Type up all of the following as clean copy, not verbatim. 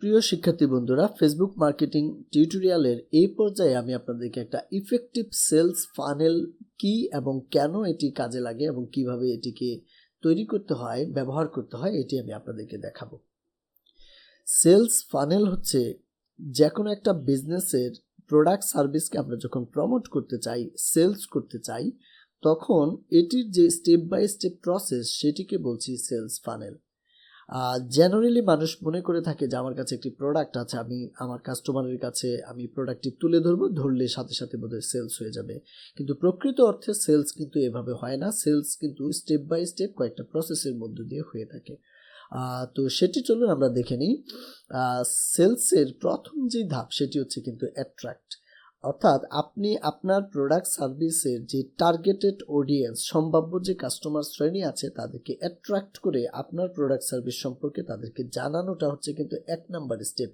প্রিয় শিক্ষার্থী বন্ধুরা, ফেসবুক মার্কেটিং টিউটোরিয়ালের এই পর্যায়ে আমি আপনাদেরকে একটা ইফেক্টিভ সেলস ফানেল কি এবং কেন এটি কাজে লাগে এবং কিভাবে এটিকে তৈরি করতে হয়, ব্যবহার করতে হয়, এটি আমি আপনাদেরকে দেখাবো। সেলস ফানেল হচ্ছে যে কোনো একটা বিজনেসের প্রোডাক্ট সার্ভিসকে আমরা যখন প্রমোট করতে চাই, সেলস করতে চাই, তখন এটির যে স্টেপ বাই স্টেপ প্রসেস সেটিকে বলছি সেলস ফানেল। জেনারেলি মানুষ মনে করে থাকে যে আমার কাছে একটি প্রোডাক্ট আছে, আমি আমার কাস্টমারের কাছে আমি প্রোডাক্টটি তুলে ধরবো, ধরলে সাথে সাথে বোধহয় সেলস হয়ে যাবে। কিন্তু প্রকৃত অর্থে সেলস কিন্তু এভাবে হয় না। সেলস কিন্তু স্টেপ বাই স্টেপ কয়েকটা প্রসেসের মধ্য দিয়ে হয়ে থাকে। তো সেটি চলুন আমরা দেখে নিই। সেলসের প্রথম যে ধাপ সেটি হচ্ছে কিন্তু অ্যাট্রাক্ট, অর্থাৎ আপনি আপনার প্রোডাক্ট সার্ভিসের যে টার্গেটেড অডিয়েন্স, সম্ভাব্য যে কাস্টমার শ্রেণী আছে, তাদেরকে অ্যাট্রাক্ট করে আপনার প্রোডাক্ট সার্ভিস সম্পর্কে তাদেরকে জানানোটা হচ্ছে কিন্তু 1 নাম্বার স্টেপ।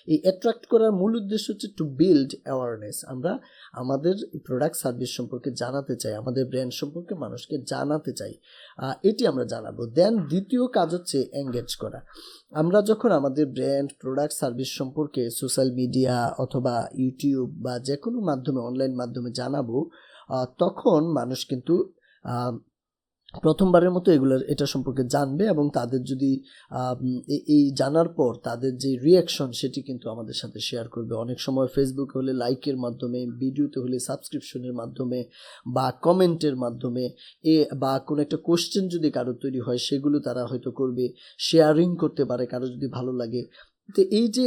এই অ্যাট্রাক্ট করার মূল উদ্দেশ্য হচ্ছে টু বিল্ড অ্যাওয়ারনেস। আমরা আমাদের প্রোডাক্ট সার্ভিস সম্পর্কে জানাতে চাই, আমাদের ব্র্যান্ড সম্পর্কে মানুষকে জানাতে চাই, এটি আমরা জানাবো। দেন দ্বিতীয় কাজ হচ্ছে এঙ্গেজ করা। আমরা যখন আমাদের ব্র্যান্ড, প্রোডাক্ট, সার্ভিস সম্পর্কে সোশ্যাল মিডিয়া অথবা ইউটিউব বা যে কোনো মাধ্যমে, অনলাইন মাধ্যমে জানাবো, তখন মানুষ কিন্তু প্রথমবারের মতো এটা সম্পর্কে জানবে এবং তাদের যদি এই জানার পর তাদের যে রিয়াকশন সেটি কিন্তু আমাদের সাথে শেয়ার করবে। অনেক সময় ফেসবুকে হলে লাইকের মাধ্যমে, ভিডিওতে হলে সাবস্ক্রিপশনের মাধ্যমে বা কমেন্টের মাধ্যমে, বা কোনো একটা কোশ্চেন যদি কারো তৈরি হয় সেগুলো তারা হয়তো করবে, শেয়ারিং করতে পারে কারো যদি ভালো লাগে। তো এই যে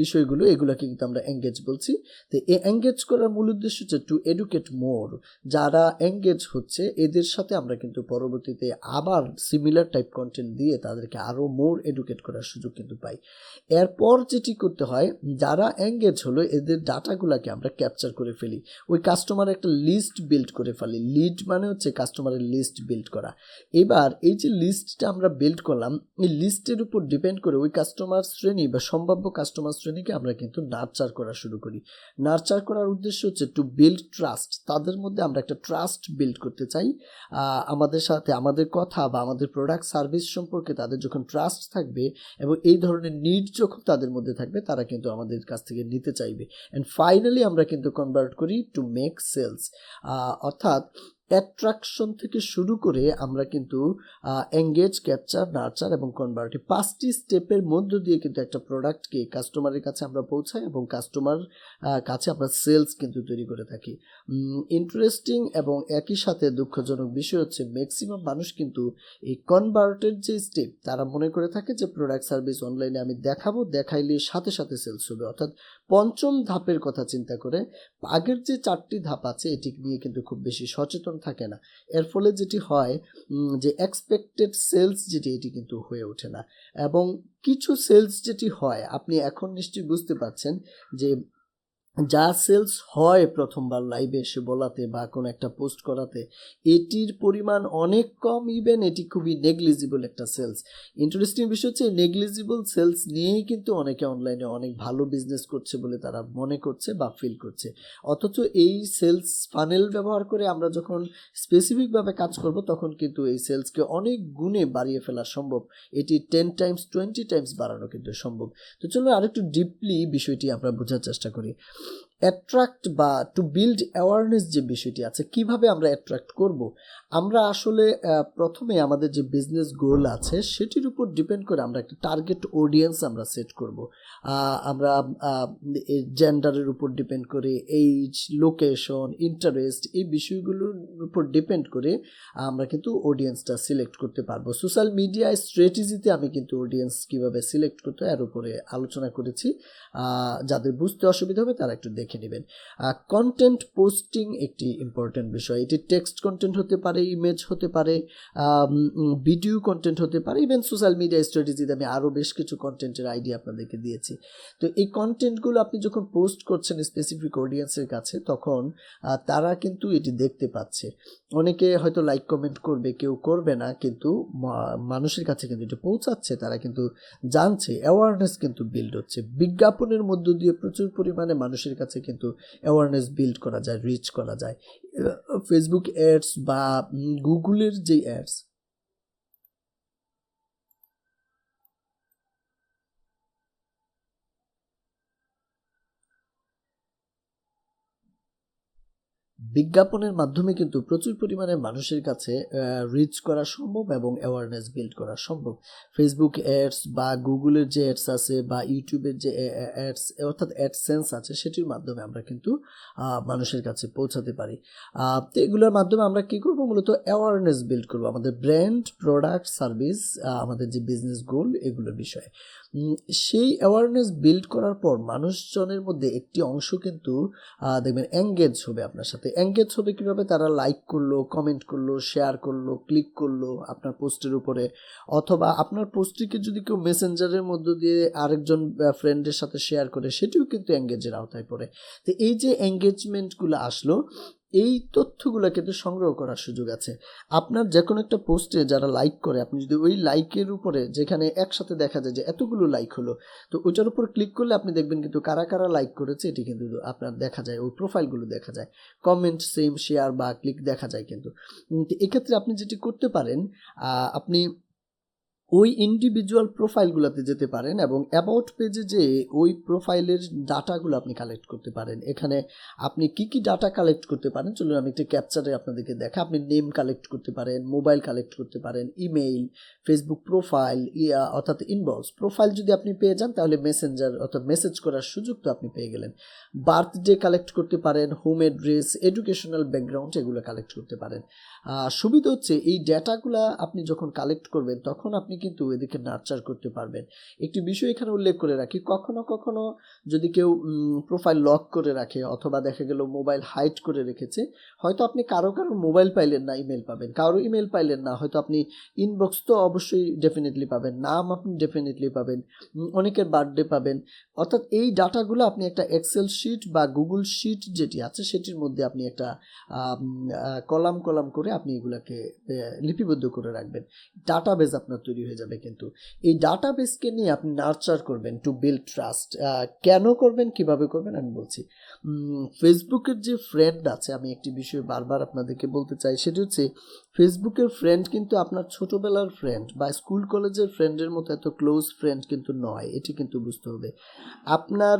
বিষয়গুলো, এগুলোকে কিন্তু আমরা এঙ্গেজ বলছি। তো এই এঙ্গেজ করার মূল উদ্দেশ্য হচ্ছে টু এডুকেট মোর। যারা এঙ্গেজ হচ্ছে এদের সাথে আমরা কিন্তু পরবর্তীতে আবার সিমিলার টাইপ কন্টেন্ট দিয়ে তাদেরকে আরও মোর এডুকেট করার সুযোগ কিন্তু পাই। এরপর যেটি করতে হয়, যারা এঙ্গেজ হলো এদের ডাটাগুলোকে আমরা ক্যাপচার করে ফেলি, ওই কাস্টমার একটা লিস্ট বিল্ড করে ফেলি। লিড মানে হচ্ছে কাস্টমারের লিস্ট বিল্ড করা। এবার এই যে লিস্টটা আমরা বিল্ড করলাম, এই লিস্টের উপর ডিপেন্ড করে ওই কাস্টমার শ্রেণী বা সম্ভাব্য কাস্টমার শ্রেণীকে আমরা কিন্তু নার্চার করা শুরু করি। নার্চার করার উদ্দেশ্য হচ্ছে টু বিল্ড ট্রাস্ট। তাদের মধ্যে আমরা একটা ট্রাস্ট বিল্ড করতে চাই। আমাদের সাথে আমাদের কথা বা আমাদের প্রোডাক্ট সার্ভিস সম্পর্কে তাদের যখন ট্রাস্ট থাকবে এবং এই ধরনের নিড যখন তাদের মধ্যে থাকবে, তারা কিন্তু আমাদের কাছ থেকে নিতে চাইবে। অ্যান্ড ফাইনালি আমরা কিন্তু কনভার্ট করি টু মেক সেলস, অর্থাৎ অ্যাট্রাকশন থেকে শুরু করে আমরা কিন্তু এঙ্গেজ, ক্যাপচার, নার্চার এবং কনভার্ট, 5টি স্টেপের মধ্য দিয়ে কিন্তু একটা প্রোডাক্টকে কাস্টমারের কাছে আমরা পৌঁছাই এবং কাস্টমার কাছে আমরা সেলস কিন্তু তৈরি করে থাকি। ইন্টারেস্টিং এবং একই সাথে দুঃখজনক বিষয় হচ্ছে ম্যাক্সিমাম মানুষ কিন্তু এই কনভার্টের যে স্টেপ, তারা মনে করে থাকে যে প্রোডাক্ট সার্ভিস অনলাইনে আমি দেখাবো, দেখাইলে সাথে সাথে সেলস হবে, অর্থাৎ পঞ্চম ধাপের কথা চিন্তা করে আগের যে 4টি ধাপ আছে এটি নিয়ে কিন্তু খুব বেশি সচেতন থাকে না। এর ফলে যেটি হয় যে এক্সপেক্টেড সেলস যেটি, এটি কিন্তু হয়ে ওঠে না। এবং কিছু সেলস যেটি হয়, আপনি এখন নিশ্চয়ই বুঝতে পারছেন যে যা সেলস হয় প্রথমবার লাইভে এসে বলাতে বা কোনো একটা পোস্ট করাতে, এটির পরিমাণ অনেক কম, ইভেন এটি খুবই নেগলিজিবল একটা সেলস। ইন্টারেস্টিং বিষয় হচ্ছে নেগলিজিবল সেলস নিয়েই কিন্তু অনেকে অনলাইনে অনেক ভালো বিজনেস করছে বলে তারা মনে করছে বা ফিল করছে। অথচ এই সেলস ফানেল ব্যবহার করে আমরা যখন স্পেসিফিকভাবে কাজ করব, তখন কিন্তু এই সেলসকে অনেক গুণে বাড়িয়ে ফেলা সম্ভব। এটি 10 টাইমস 20 টাইমস বাড়ানো কিন্তু সম্ভব। তো চলো আরেকটু ডিপলি বিষয়টি আমরা বোঝার চেষ্টা করি। অ্যাট্রাক্ট বা টু বিল্ড অ্যাওয়ারনেস যে বিষয়টি আছে, কিভাবে আমরা অ্যাট্রাক্ট করব? আমরা আসলে প্রথমে আমাদের যে বিজনেস গোল আছে সেটির উপর ডিপেন্ড করে আমরা একটা টার্গেট অডিয়েন্স আমরা সেট করব। আমরা জেন্ডারের উপর ডিপেন্ড করে, এইজ, লোকেশন, ইন্টারেস্ট, এই বিষয়গুলোর উপর ডিপেন্ড করে আমরা কিন্তু অডিয়েন্সটা সিলেক্ট করতে পারবো। সোশ্যাল মিডিয়া স্ট্র্যাটেজিতে আমি কিন্তু অডিয়েন্স কীভাবে সিলেক্ট করতে হয় এর উপরে আলোচনা করেছি। যাদের বুঝতে অসুবিধা হবে তারা একটু দেখে নেবেন। কন্টেন্ট পোস্টিং একটি ইম্পর্টেন্ট বিষয়। এটি টেক্সট কন্টেন্ট হতে পারে, ইমেজ হতে পারে, ভিডিও কন্টেন্ট হতে পারে, ইভেন সোশ্যাল মিডিয়া স্ট্র্যাটেজিতে আমি আরও বেশ কিছু কন্টেন্টের আইডিয়া আপনাদেরকে দিয়েছি। তো এই কন্টেন্টগুলো আপনি যখন পোস্ট করছেন স্পেসিফিক অডিয়েন্সের কাছে, তখন তারা কিন্তু এটি দেখতে পাচ্ছে। অনেকে হয়তো লাইক কমেন্ট করবে, কেউ করবে না, কিন্তু মানুষের কাছে কিন্তু এটা পৌঁছাচ্ছে, তারা কিন্তু জানছে, অ্যাওয়ারনেস কিন্তু বিল্ড হচ্ছে। বিজ্ঞাপনের মধ্য দিয়ে প্রচুর পরিমাণে মানুষের কাছে কিন্তু অ্যাওয়ারনেস বিল্ড করা যায়, রিচ করা যায়। ফেসবুক অ্যাডস বা গুগলের যে অ্যাডস, বিজ্ঞাপনের মাধ্যমে কিন্তু প্রচুর পরিমাণে মানুষের কাছে রিচ করা সম্ভব এবং অ্যাওয়ারনেস বিল্ড করা সম্ভব। ফেসবুক অ্যাডস বা গুগলের যে অ্যাডস আছে বা ইউটিউবের যে অ্যাডস অর্থাৎ অ্যাডসেন্স আছে সেটির মাধ্যমে আমরা কিন্তু মানুষের কাছে পৌঁছাতে পারি। তো এগুলোর মাধ্যমে আমরা কী করবো, মূলত অ্যাওয়ারনেস বিল্ড করবো আমাদের ব্র্যান্ড, প্রোডাক্ট, সার্ভিস, আমাদের যে বিজনেস গোল এগুলোর বিষয়ে। সেই অ্যাওয়ারনেস বিল্ড করার পর মানুষজনের মধ্যে একটি অংশ কিন্তু দেখবেন এঙ্গেজ হবে আপনার সাথে। এঙ্গেজ হবে কীভাবে? তারা লাইক করলো, কমেন্ট করলো, শেয়ার করলো, ক্লিক করলো আপনার পোস্টের উপরে, অথবা আপনার পোস্টটিকে যদি কেউ মেসেঞ্জারের মধ্য দিয়ে আরেকজন ফ্রেন্ডের সাথে শেয়ার করে, সেটিও কিন্তু এঙ্গেজের আওতায় পড়ে। তো এই যে এঙ্গেজমেন্টগুলো আসলো, এই তথ্যগুলো কিন্তু সংগ্রহ করার সুযোগ আছে। আপনার যে কোনো একটা পোস্টে যারা লাইক করে, আপনি যদি ওই লাইকের উপরে যেখানে একসাথে দেখা যায় যে এতগুলো লাইক হলো, তো ওইটার উপর ক্লিক করলে আপনি দেখবেন কিন্তু কারা কারা লাইক করেছে এটি কিন্তু আপনার দেখা যায়, ওই প্রোফাইলগুলো দেখা যায়, কমেন্ট, সেম, শেয়ার বা ক্লিক দেখা যায় কিন্তু। এক্ষেত্রে আপনি যেটি করতে পারেন, আপনি ওই ইন্ডিভিজুয়াল প্রোফাইলগুলোতে যেতে পারেন এবং অ্যাবাউট পেজে যে ওই প্রোফাইলের ডাটাগুলো আপনি কালেক্ট করতে পারেন। এখানে আপনি কি কি ডাটা কালেক্ট করতে পারেন চলুন আমি একটু ক্যাপচারে আপনাদেরকে দেখা। আপনি নেম কালেক্ট করতে পারেন, মোবাইল কালেক্ট করতে পারেন, ইমেইল, ফেসবুক প্রোফাইল, অর্থাৎ ইনবক্স প্রোফাইল যদি আপনি পেয়ে যান তাহলে মেসেঞ্জার অর্থাৎ মেসেজ করার সুযোগ তো আপনি পেয়ে গেলেন। বার্থডে কালেক্ট করতে পারেন, হোম অ্যাড্রেস, এডুকেশনাল ব্যাকগ্রাউন্ড এগুলো কালেক্ট করতে পারেন। সুবিধা হচ্ছে এই ডেটাগুলো আপনি যখন কালেক্ট করবেন তখন আপনি কিন্তু এদিকে নার্চার করতে পারবেন। একটি বিষয় এখানে উল্লেখ করে রাখি, কখনো কখনো যদি কেউ প্রোফাইল লক করে রাখে অথবা দেখা গেল মোবাইল হাইড করে রেখেছে, হয়তো আপনি কারো মোবাইল পাইলেন না, ইমেল পাবেন, কারো ইমেল পাইলেন না, হয়তো আপনি ইনবক্স তো অবশ্যই ডেফিনেটলি পাবেন, নাম আপনি ডেফিনেটলি পাবেন, অনেকের বার্থডে পাবেন। অর্থাৎ এই ডাটাগুলো আপনি একটা এক্সেল শিট বা গুগল শিট যেটি আছে সেটির মধ্যে আপনি একটা কলাম করে আপনি এগুলাকে লিপিবদ্ধ করে রাখবেন। ডাটাবেস আপনার তৈরি হয়ে যাবে। কিন্তু এই ডাটাবেসকে নিয়ে আপনি নার্চার করবেন টু বিল্ড ট্রাস্ট। কেন করবেন, কিভাবে করবেন আমি বলছি। ফেসবুকের যে ফ্রেন্ড আছে, আমি একটি বিষয় বারবার আপনাদেরকে বলতে চাই, সেটি হচ্ছে ফেসবুকের ফ্রেন্ড কিন্তু আপনার ছোটবেলার ফ্রেন্ড বা স্কুল কলেজের ফ্রেন্ডের মতো এত ক্লোজ ফ্রেন্ড কিন্তু নয়, এটি কিন্তু বুঝতে হবে। আপনার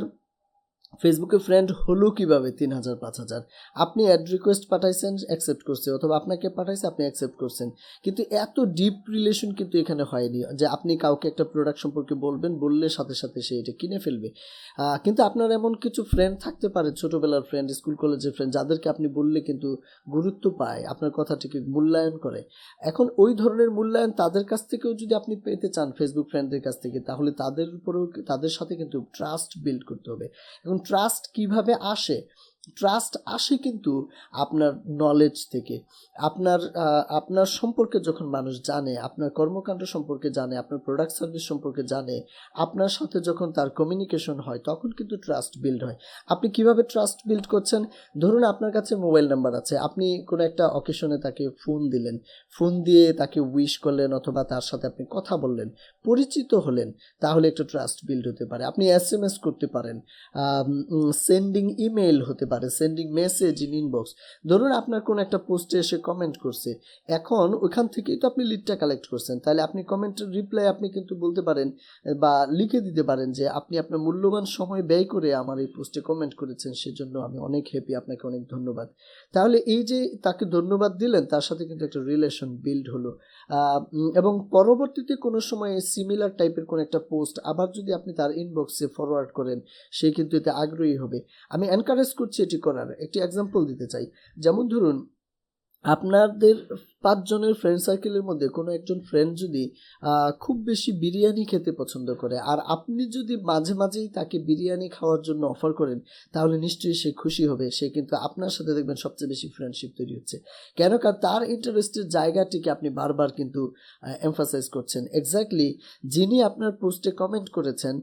ফেসবুকে ফ্রেন্ড হলো কিভাবে 3000 5000? আপনি অ্যাড রিকোয়েস্ট পাঠাইছেন, অ্যাকসেপ্ট করছে, অথবা আপনাকে পাঠাইছে, আপনি অ্যাকসেপ্ট করছেন, কিন্তু এত ডিপ রিলেশন কিন্তু এখানে হয়নি যে আপনি কাউকে একটা প্রোডাক্ট সম্পর্কে বলবেন, বললে সাথে সাথে সে এটা কিনে ফেলবে। কিন্তু আপনার এমন কিছু ফ্রেন্ড থাকতে পারে, ছোটোবেলার ফ্রেন্ড, স্কুল কলেজের ফ্রেন্ড, যাদেরকে আপনি বললে কিন্তু গুরুত্ব পায়, আপনার কথাটিকে মূল্যায়ন করে। এখন ওই ধরনের মূল্যায়ন তাদের কাছ থেকেও যদি আপনি পেতে চান, ফেসবুক ফ্রেন্ডদের কাছ থেকে, তাহলে তাদের উপরেও তাদের সাথে কিন্তু ট্রাস্ট বিল্ড করতে হবে। এখন ট্রাস্ট কিভাবে আসে? ট্রাস্ট আসে কিন্তু আপনার নলেজ থেকে। আপনার সম্পর্কে যখন মানুষ জানে, আপনার কর্মকাণ্ড সম্পর্কে জানে, আপনার প্রোডাক্ট সার্ভিস সম্পর্কে জানে, আপনার সাথে যখন তার কমিউনিকেশন হয়, তখন কিন্তু ট্রাস্ট বিল্ড হয়। আপনি কিভাবে ট্রাস্ট বিল্ড করছেন? ধরুন আপনার কাছে মোবাইল নাম্বার আছে, আপনি কোনো একটা অকেশনে তাকে ফোন দিলেন, ফোন দিয়ে তাকে উইশ করলেন অথবা তার সাথে আপনি কথা বললেন, পরিচিত হলেন, তাহলে একটা ট্রাস্ট বিল্ড হতে পারে। আপনি SMS করতে পারেন, সেন্ডিং ইমেল হতে পারে, সেন্ডিং মেসেজ ইন ইনবক্স। ধরুন আপনার কোন একটা পোস্টে এসে কমেন্ট করছে, এখন ওইখান থেকেই তো আপনি লিডটা কালেক্ট করছেন, তাহলে আপনি কমেন্টের রিপ্লাই আপনি কিন্তু বলতে পারেন বা লিখে দিতে পারেন যে আপনি আপনার মূল্যবান সময় ব্যয় করে আমার এই পোস্টে কমেন্ট করেছেন, সেজন্য আমি অনেক হ্যাপি, আপনাকে অনেক ধন্যবাদ। তাহলে এই যে তাকে ধন্যবাদ দিলেন, তার সাথে কিন্তু একটা রিলেশন বিল্ড হলো। এবং পরবর্তীতে কোনো সময় সিমিলার টাইপের কোনো একটা পোস্ট আবার যদি আপনি তার ইনবক্সে ফরওয়ার্ড করেন, সে কিন্তু এতে আগ্রহী হবে। আমি এনকারেজ করছি এটি করার। একটি এক্সাম্পল দিতে চাই, যেমন ধরুন আপনাদের 5 জনের ফ্রেন্ড সার্কেলের মধ্যে কোনো একজন ফ্রেন্ড যদি খুব বেশি বিরিয়ানি খেতে পছন্দ করে, আর আপনি যদি মাঝে মাঝেই তাকে বিরিয়ানি খাওয়ার জন্য অফার করেন, তাহলে নিশ্চয়ই সে খুশি হবে। সে কিন্তু আপনার সাথে দেখবেন সবচেয়ে বেশি ফ্রেন্ডশিপ তৈরি হচ্ছে। কেন? কারণ তার ইন্টারেস্টের জায়গাটিকে আপনি বারবার কিন্তু এমফাসাইজ করছেন। এক্স্যাক্টলি যিনি আপনার পোস্টে কমেন্ট করেছেন,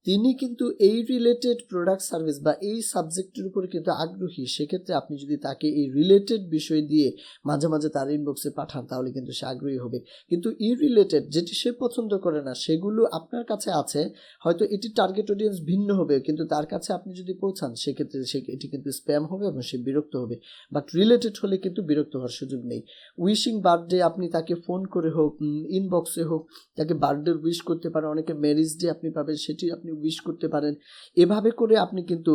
তিনি কিন্তু এই রিলেটেড প্রোডাক্ট সার্ভিস বা এই সাবজেক্টের উপরে কিন্তু আগ্রহী। সেক্ষেত্রে আপনি যদি তাকে এই রিলেটেড বিষয় দিয়ে মাঝে মাঝে তার ইনবক্সে পাঠান, তাহলে কিন্তু সে আগ্রহী হবে। কিন্তু রিলেটেড যেটি সে পছন্দ করে না, সেগুলো আপনার কাছে আছে, হয়তো এটি টার্গেট অডিয়েন্স ভিন্ন হবে, কিন্তু তার কাছে আপনি যদি পৌঁছান, সেক্ষেত্রে এটি কিন্তু স্প্যাম হবে এবং সে বিরক্ত হবে। বাট রিলেটেড হলে কিন্তু বিরক্ত হওয়ার সুযোগ নেই। উইশিং বার্থডে আপনি তাকে ফোন করে হোক, ইনবক্সে হোক, তাকে বার্থডে উইশ করতে পারেন। অনেকে ম্যারেজ ডে আপনি পাবেন, সেটি আপনি উইশ করতে পারেন। এভাবে করে আপনি কিন্তু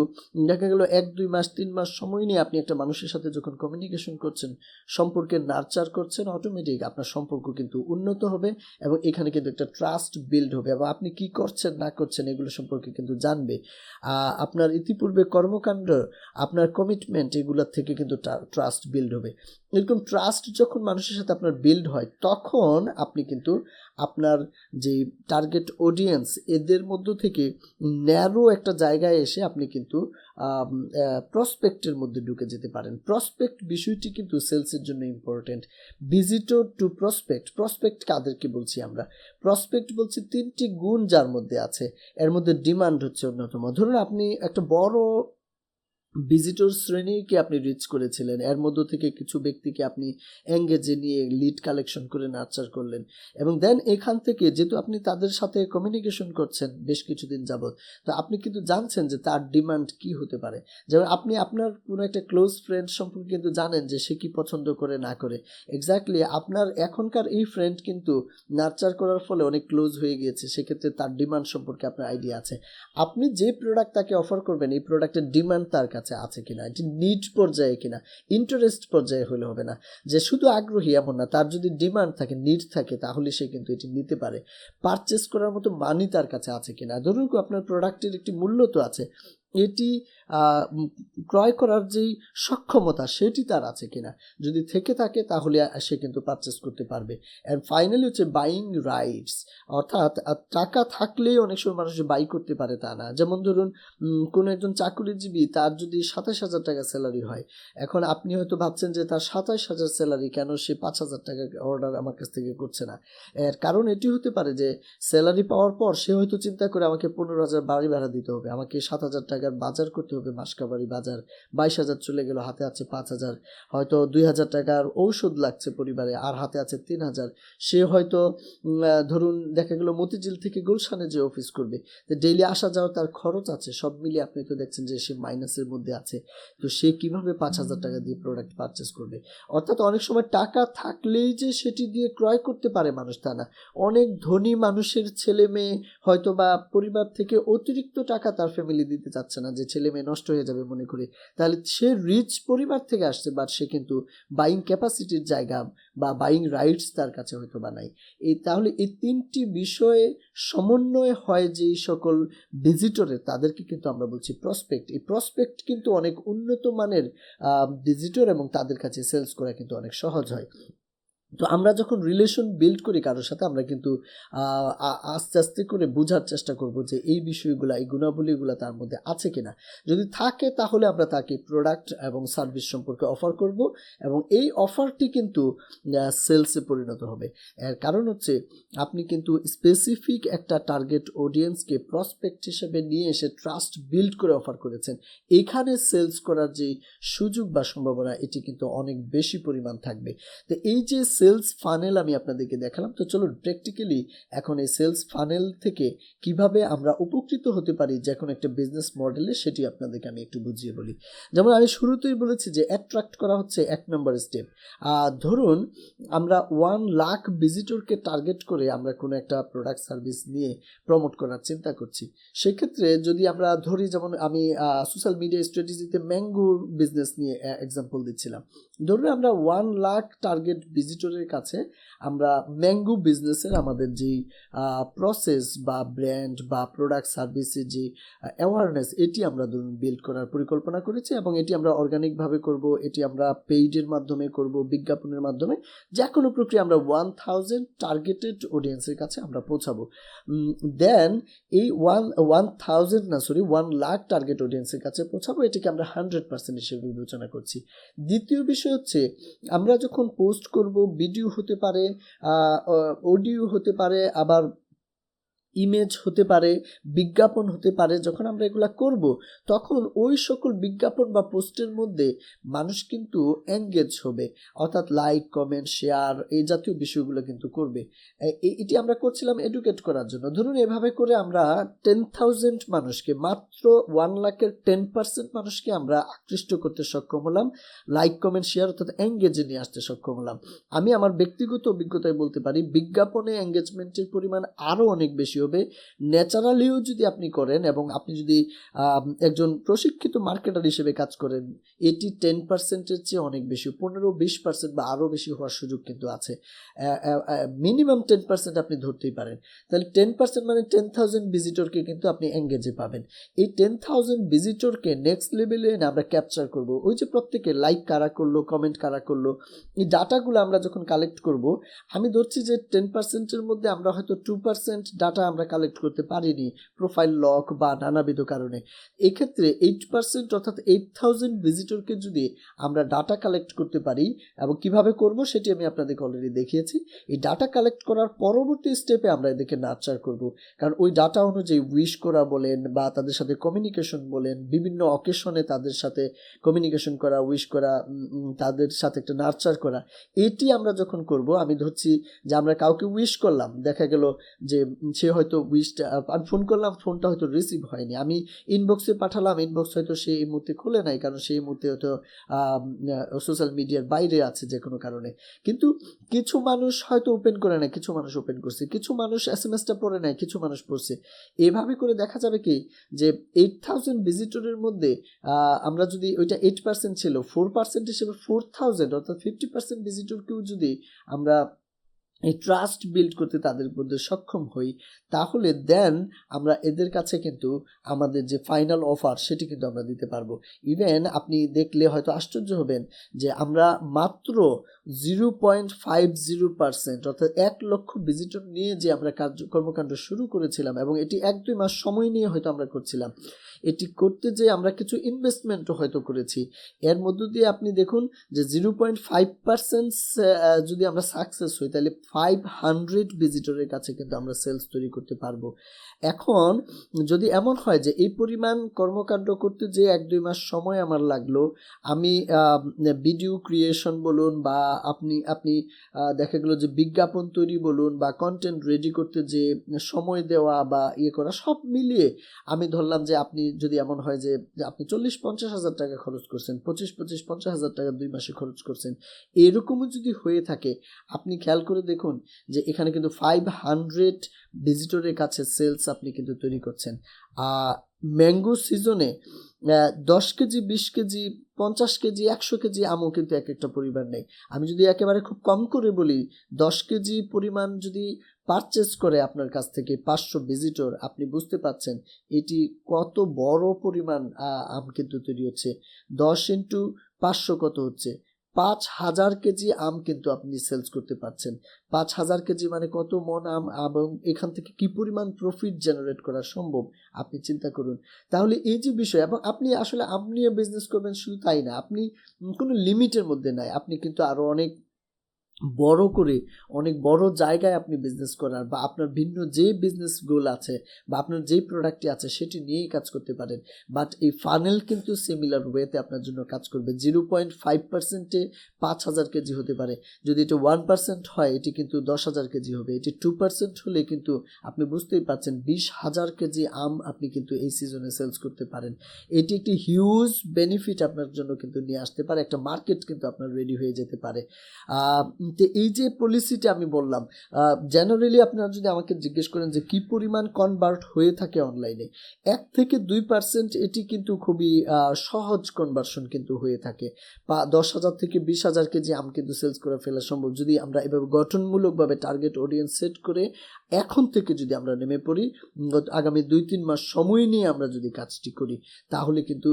দেখা গেল 1-2 মাস 3 মাস সময় নিয়ে আপনি একটা মানুষের সাথে যখন কমিউনিকেশন করছেন, সম্পর্কের নার্চার করছেন, অটোমেটিক আপনার সম্পর্ক কিন্তু উন্নত হবে এবং এখানে কিন্তু একটা ট্রাস্ট বিল্ড হবে এবং আপনি কি করছেন না করছেন এগুলো সম্পর্কে কিন্তু জানবে। আপনার ইতিপূর্বে কর্মকাণ্ড, আপনার কমিটমেন্ট এগুলোর থেকে কিন্তু ট্রাস্ট বিল্ড হবে। এরকম ট্রাস্ট যখন মানুষের সাথে আপনার বিল্ড হয় তখন আপনি কিন্তু আপনার যে টার্গেট অডিয়েন্স এদের মধ্য থেকে ন্যারো একটা জায়গায় এসে আপনি কিন্তু প্রসপেক্টের মধ্যে ঢুকে যেতে পারেন। প্রসপেক্ট বিষয়টি কিন্তু সেলসের জন্য important. Visitor to prospect, prospect কাদেরকে বলছি আমরা? প্রসপেক্ট বলছি 3টি গুণ যার মধ্যে আছে, এর মধ্যে ডিমান্ড হচ্ছে অন্যতম। ধরুন আপনি একটা বড় ভিজিটর শ্রেণীকে আপনি রিচ করেছিলেন, এর মধ্য থেকে কিছু ব্যক্তিকে আপনি এঙ্গেজে নিয়ে লিড কালেকশন করে নার্চার করলেন এবং দেন এখান থেকে যেহেতু আপনি তাদের সাথে কমিউনিকেশন করছেন বেশ কিছুদিন যাবত, তো আপনি কিন্তু জানছেন যে তার ডিমান্ড কি হতে পারে। যেমন আপনি আপনার কোনো একটা ক্লোজ ফ্রেন্ড সম্পর্কে কিন্তু জানেন যে সে কি পছন্দ করে না করে। এক্স্যাক্টলি আপনার এখনকার এই ফ্রেন্ড কিন্তু নার্চার করার ফলে অনেক ক্লোজ হয়ে গিয়েছে, সেক্ষেত্রে তার ডিমান্ড সম্পর্কে আপনার আইডিয়া আছে। আপনি যে প্রোডাক্ট তাকে অফার করবেন এই প্রোডাক্টের ডিমান্ড তার কাছে আছে কিনা, এটি নিড পর্যায়ে কিনা, ইন্টারেস্ট পর্যায়ে হলে হবে না। যে শুধু আগ্রহী এমন না, তার যদি ডিমান্ড থাকে, নিড থাকে, তাহলে সে কিন্তু এটি নিতে পারে। পারচেস করার মতো মানি তার কাছে আছে কিনা। ধরুন আপনার প্রোডাক্টের একটি মূল্য তো আছে, এটি ক্রয় করার যেই সক্ষমতা সেটি তার আছে কিনা, যদি থেকে থাকে তাহলে সে কিন্তু পারচেস করতে পারবে। অ্যান্ড ফাইনালি হচ্ছে বাইং রাইটস, অর্থাৎ টাকা থাকলেই অনেক সময় মানুষ বাই করতে পারে তা না। যেমন ধরুন কোনো একজন চাকরিজীবী, তার যদি 27,000 টাকা স্যালারি হয়, এখন আপনি হয়তো ভাবছেন যে তার 27,000 স্যালারি, কেন সে 5,000 টাকা অর্ডার আমার কাছ থেকে করছে না। এর কারণ এটি হতে পারে যে স্যালারি পাওয়ার পর সে হয়তো চিন্তা করে আমাকে 15,000 বাড়ি ভাড়া দিতে হবে, আমাকে 7,000 টাকার বাজার করতে হবে, মাসকাবারি বাজার 22,000 চলে গেল, হাতে আছে 5,000, হয়তো 2,000 টাকার ঔষধ লাগছে পরিবারে, আর হাতে আছে 3,000। সে হয়তো ধরুন দেখা গেল মতিঝিল থেকে গুলশানে যে অফিস করবে, তো ডেইলি আসা যাওয়া তার খরচ আছে, সব মিলিয়ে আপনি তো দেখছেন যে সে মাইনাসের মধ্যে আছে। তো সে কিভাবে 5,000 টাকা দিয়ে প্রোডাক্ট পারচেস করবে? অর্থাৎ অনেক সময় টাকা থাকলেই যে সেটি দিয়ে ক্রয় করতে পারে মানুষ তা না। অনেক ধনী মানুষের ছেলে মেয়ে হয়তো বা পরিবার থেকে অতিরিক্ত টাকা তার ফ্যামিলি দিতে চাচ্ছে না, যে ছেলে মেয়ে নষ্ট হয়ে যাবে মনে করে, তাহলে সে রিচ পরিবার থেকে আসছে, বাট সে কিন্তু বাইং ক্যাপাসিটির জায়গা বা বাইং রাইটস তার কাছে হয়তো বা নাই। তাহলে এই 3টি বিষয়ে সমন্বয় হয় যেই সকল ভিজিটরের, তাদেরকে কিন্তু আমরা বলছি প্রসপেক্ট। এই প্রসপেক্ট কিন্তু অনেক উন্নত মানের ভিজিটর এবং তাদের কাছে সেলস করা কিন্তু অনেক সহজ হয়। তো আমরা যখন রিলেশন বিল্ড করি কারোর সাথে, আমরা কিন্তু আস্তে আস্তে করে বোঝার চেষ্টা করব যে এই বিষয়গুলো, এই গুণাবলীগুলো তার মধ্যে আছে কিনা। যদি থাকে তাহলে আমরা তাকে প্রোডাক্ট এবং সার্ভিস সম্পর্কে অফার করব এবং এই অফারটি কিন্তু সেলসে পরিণত হবে। এর কারণ হচ্ছে আপনি কিন্তু স্পেসিফিক একটা টার্গেট অডিয়েন্সকে প্রসপেক্ট হিসেবে নিয়ে এসে ট্রাস্ট বিল্ড করে অফার করেছেন। এখানে সেলস করার যে সুযোগ বা সম্ভাবনা এটি কিন্তু অনেক বেশি পরিমাণ থাকবে। তো এই যে সেলস ফানেল আমি আপনাদেরকে দেখালাম, তো চলুন প্র্যাকটিক্যালি এখন এই সেলস ফানেল থেকে কিভাবে আমরা উপকৃত হতে পারি যে কোনো একটা বিজনেস মডেলে, সেটি আপনাদেরকে আমি একটু বুঝিয়ে বলি। যেমন আমি শুরুতেই বলেছি যে অ্যাট্রাক্ট করা হচ্ছে 1 নম্বর স্টেপ। ধরুন আমরা 1 লাখ ভিজিটরকে টার্গেট করে আমরা কোনো একটা প্রোডাক্ট সার্ভিস নিয়ে প্রমোট করার চিন্তা করছি। সেক্ষেত্রে যদি আমরা ধরি, যেমন আমি সোশ্যাল মিডিয়া স্ট্র্যাটেজিতে ম্যাঙ্গোর বিজনেস নিয়ে এক্সাম্পল দিচ্ছিলাম। ধরুন আমরা 1 লাখ টার্গেট ভিজিটরের কাছে আমরা ম্যাঙ্গো বিজনেসের আমাদের যেই প্রসেস বা ব্র্যান্ড বা প্রোডাক্ট সার্ভিসের যে অ্যাওয়ারনেস, এটি আমরা ধরুন বিল্ড করার পরিকল্পনা করেছি এবং এটি আমরা অর্গানিকভাবে করব, এটি আমরা পেইডের মাধ্যমে করব, বিজ্ঞাপনের মাধ্যমে, যে কোনো প্রক্রিয়া আমরা 1000 টার্গেটেড অডিয়েন্সের কাছে আমরা পৌঁছাবো। দেন এই 1 লাখ টার্গেট অডিয়েন্সের কাছে পৌঁছাবো, এটিকে আমরা 100% হিসেবে বিবেচনা করছি। দ্বিতীয় বিষয় হচ্ছে আমরা যখন পোস্ট করব, ভিডিও হতে পারে, অডিও হতে পারে, আবার ইমেজ হতে পারে, বিজ্ঞাপন হতে পারে, যখন আমরা এগুলা করব তখন ওই সকল বিজ্ঞাপন বা পোস্টের মধ্যে মানুষ কিন্তু এঙ্গেজ হবে, অর্থাৎ লাইক, কমেন্ট, শেয়ার এই জাতীয় বিষয়গুলো কিন্তু করবে। এটি আমরা করছিলাম এডুকেট করার জন্য। ধরুন এভাবে করে আমরা 10,000 মানুষকে, মাত্র 1 লাখের 10% মানুষকে আমরা আকৃষ্ট করতে সক্ষম হলাম, লাইক, কমেন্ট, শেয়ার অর্থাৎ এঙ্গেজে নিয়ে আসতে সক্ষম হলাম। আমি আমার ব্যক্তিগত অভিজ্ঞতায় বলতে পারি বিজ্ঞাপনে এঙ্গেজমেন্টের পরিমাণ আরও অনেক বেশি হবে। ন্যাচারালিও যদি আপনি করেন এবং আপনি যদি একজন প্রশিক্ষিত মার্কেটার হিসেবে কাজ করেন, এটি 10%-এর চেয়ে অনেক বেশি, 15-20% বা আরও বেশি হওয়ার সুযোগ কিন্তু আছে। মিনিমাম 10% আপনি ধরতেই পারেন। তাহলে 10% মানে 10,000 ভিজিটরকে কিন্তু আপনি এঙ্গেজে পাবেন। এই 10,000 ভিজিটরকে নেক্সট লেভেলে এনে আমরা ক্যাপচার করব। ওই যে প্রত্যেকে লাইক কারা করলো, কমেন্ট কারা করলো, এই ডাটাগুলো আমরা যখন কালেক্ট করব, আমি ধরছি যে 10%-এর মধ্যে আমরা হয়তো 2% ডাটা আমরা কালেক্ট করতে পারিনি, প্রোফাইল লক বা নানাবিধ কারণে। এক্ষেত্রে 8% অর্থাৎ 8,000 ভিজিটরকে যদি আমরা ডাটা কালেক্ট করতে পারি, এবং কিভাবে করব সেটি আমি আপনাদেরকে অলরেডি দেখিয়েছি। এই ডাটা কালেক্ট করার পরবর্তী স্টেপে আমরা এদেরকে নার্চার করব, কারণ ওই ডাটা অনুযায়ী উইশ করা বলেন বা তাদের সাথে কমিউনিকেশন বলেন, বিভিন্ন অকেশনে তাদের সাথে কমিউনিকেশন করা, উইশ করা, তাদের সাথে একটা নার্চার করা, এটি আমরা যখন করব, আমি ধরছি যে আমরা কাউকে উইশ করলাম, দেখা গেল যে সে হয়তো উইশটা, আমি ফোন করলাম, ফোনটা হয়তো রিসিভ হয়নি, আমি ইনবক্সে পাঠালাম, ইনবক্স হয়তো সেই মুহূর্তে খুলে নাই, কারণ সেই মুহূর্তে হয়তো সোশ্যাল মিডিয়ার বাইরে আছে যে কোনো কারণে। কিন্তু কিছু মানুষ হয়তো ওপেন করে নেয়, কিছু মানুষ ওপেন করছে, কিছু মানুষ SMS-টা পড়ে নেয়, কিছু মানুষ পড়ছে। এভাবে করে দেখা যাবে কি যে 8,000 ভিজিটরের মধ্যে আমরা যদি ওইটা 8% ছিল, 4% হিসেবে 4,000 অর্থাৎ 50% ভিজিটরকেও যদি আমরা এই ট্রাস্ট বিল্ড করতে তাদের মধ্যে সক্ষম হই, তাহলে দেন আমরা এদের কাছে কিন্তু আমাদের যে ফাইনাল অফার সেটি কিন্তু আমরা দিতে পারবো। ইভেন আপনি দেখলে হয়তো আশ্চর্য হবেন যে আমরা মাত্র 0.50% অর্থাৎ 1 লক্ষ ভিজিটর নিয়ে যে আমরা কর্মকাণ্ড শুরু করেছিলাম, এবং এটি 1-2 মাস সময় নিয়ে হয়তো আমরা করছিলাম। এটি করতে যে আমরা কিছু ইনভেস্টমেন্টও হয়তো করেছি। এর মধ্য দিয়ে আপনি দেখুন যে 0.5% যদি আমরা সাকসেস হই, তাহলে 500 ভিজিটরের কাছে কিন্তু আমরা সেলস তৈরি করতে পারবো। এখন যদি এমন হয় যে এই পরিমাণ কর্মকাণ্ড করতে যে 1-2 মাস সময় আমার লাগলো, আমি ভিডিও ক্রিয়েশন বলুন বা আপনি দেখা গেল যে বিজ্ঞাপন তৈরি বলুন বা কন্টেন্ট রেডি করতে যে সময় দেওয়া বা করা, সব মিলিয়ে আমি ধরলাম যে আপনি যদি এমন হয় যে আপনি 40-50 হাজার টাকা খরচ করছেন, 25-50 হাজার টাকা 2 মাসে খরচ করছেন, এরকমও যদি হয়ে থাকে, আপনি খেয়াল করে দেখুন যে এখানে কিন্তু 500 ভিজিটরের কাছে সেলস আপনি কিন্তু তৈরি করছেন। ম্যাঙ্গো সিজনে 10 কেজি, 20 কেজি, 50 কেজি, 100 কেজি আমও কিন্তু এক একটা পরিবার নেই। আমি যদি একেবারে খুব কম করে বলি, 10 কেজি পরিমাণ যদি পারচেস করে আপনার কাছ থেকে 500 ভিজিটর, আপনি বুঝতে পাচ্ছেন এটি কত বড় পরিমাণ আম কিন্তু তৈরি হচ্ছে। 10 ইন্টু 500 কত হচ্ছে? 5,000 কেজি আম কিন্তু আপনি সেলস করতে পারছেন। 5,000 কেজি মানে কত মন আম, এবং এখান থেকে কি পরিমাণ প্রফিট জেনারেট করা সম্ভব আপনি চিন্তা করুন। তাহলে এই যে বিষয়, এবং আপনি আসলে আম নিয়ে বিজনেস করবেন শুধু তাই না, আপনি কোনো লিমিটের মধ্যে নাই, আপনি কিন্তু আরও অনেক বড় করে অনেক বড় জায়গায় আপনি বিজনেস করার বা আপনার ভিন্ন যে বিজনেস গোল আছে বা আপনার যেই প্রোডাক্টটি আছে সেটি নিয়েই কাজ করতে পারেন। বাট এই ফানেল কিন্তু সিমিলার ওয়েতে আপনার জন্য কাজ করবে। 0.5%-এ 5,000 কেজি হতে পারে, যদি এটা 1% হয় এটি কিন্তু 10,000 কেজি হবে, এটি 2% হলে কিন্তু আপনি বুঝতেই পারছেন 20,000 কেজি আম আপনি কিন্তু এই সিজনে সেলস করতে পারেন। এটি একটি হিউজ বেনিফিট আপনার জন্য কিন্তু নিয়ে আসতে পারে, একটা মার্কেট কিন্তু আপনার রেডি হয়ে যেতে পারে। তো এই যে পলিসিটা আমি বললাম, জেনারেলি আপনারা যদি আমাকে জিজ্ঞেস করেন যে কি পরিমাণ কনভার্ট হয়ে থাকে অনলাইনে, 1-2% এটি কিন্তু খুবই সহজ কনভার্সন কিন্তু হয়ে থাকে। 10,000 থেকে 20,000 কেজি আম কিন্তু সেলস করে ফেলা সম্ভব, যদি আমরা এভাবে গঠনমূলকভাবে টার্গেট অডিয়েন্স সেট করে এখন থেকে যদি আমরা নেমে পড়ি, আগামী 2-3 মাস সময় নিয়ে আমরা যদি কাজটি করি, তাহলে কিন্তু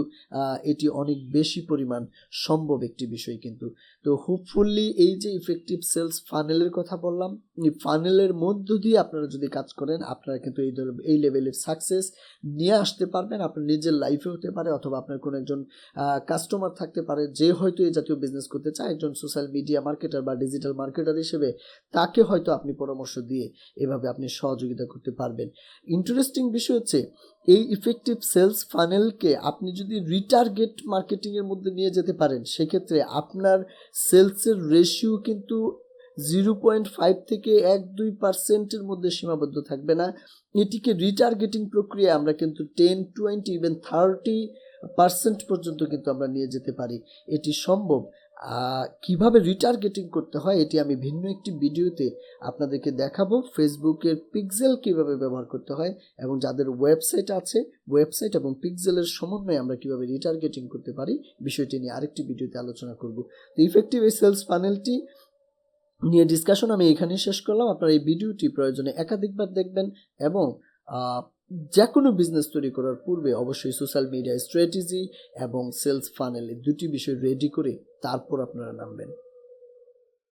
এটি অনেক বেশি পরিমাণ সম্ভব একটি বিষয় কিন্তু। তো হোপফুলি এই যে ইফেক্টিভ সেলস ফানেলের কথা বললাম, এই ফানেলের মধ্য দিয়ে আপনারা যদি কাজ করেন, আপনারা কিন্তু এই লেভেলের সাকসেস নিয়ে আসতে পারবেন। আপনার নিজের লাইফে হতে পারে, অথবা আপনার কোনো একজন কাস্টমার থাকতে পারে যে হয়তো এই জাতীয় বিজনেস করতে চায়, একজন সোশ্যাল মিডিয়া মার্কেটার বা ডিজিটাল মার্কেটার হিসেবে, তাকে হয়তো আপনি পরামর্শ দিয়ে এভাবে আপনি সহযোগিতা করতে পারবেন। ইন্টারেস্টিং বিষয় হচ্ছে এই ইফেক্টিভ সেলস ফানেলকে আপনি যদি রিটার্গেট মার্কেটিংয়ের মধ্যে নিয়ে যেতে পারেন, সেক্ষেত্রে আপনার সেলসের রেশিও কিন্তু 0.5 থেকে 1-2%-এর মধ্যে সীমাবদ্ধ থাকবে না। এটিকে রিটার্গেটিং প্রক্রিয়া আমরা কিন্তু 10, 20, ইভেন 30% পর্যন্ত কিন্তু আমরা নিয়ে যেতে পারি। এটি সম্ভব। কিভাবে রিটার্গেটিং করতে হয় এটি আমি ভিন্ন একটি ভিডিওতে আপনাদেরকে দেখাবো। ফেসবুকের পিক্সেল কিভাবে ব্যবহার করতে হয় এবং যাদের ওয়েবসাইট আছে ওয়েবসাইট এবং পিক্সেলের সমন্বয়ে আমরা কিভাবে রিটার্গেটিং করতে পারি বিষয়টি নিয়ে আরেকটি ভিডিওতে আলোচনা করব। তো ইফেক্টিভ এই সেলস ফানেলটি নিয়ে ডিসকাশন আমি এখানেই শেষ করলাম। আপনারা এই ভিডিওটি প্রয়োজনে একাধিকবার দেখবেন এবং যে কোনো বিজনেস তৈরি করার পূর্বে অবশ্যই সোশ্যাল মিডিয়া স্ট্র্যাটেজি এবং সেলস ফানেল এই দুটি বিষয় রেডি করে তারপর আপনারা নামবেন।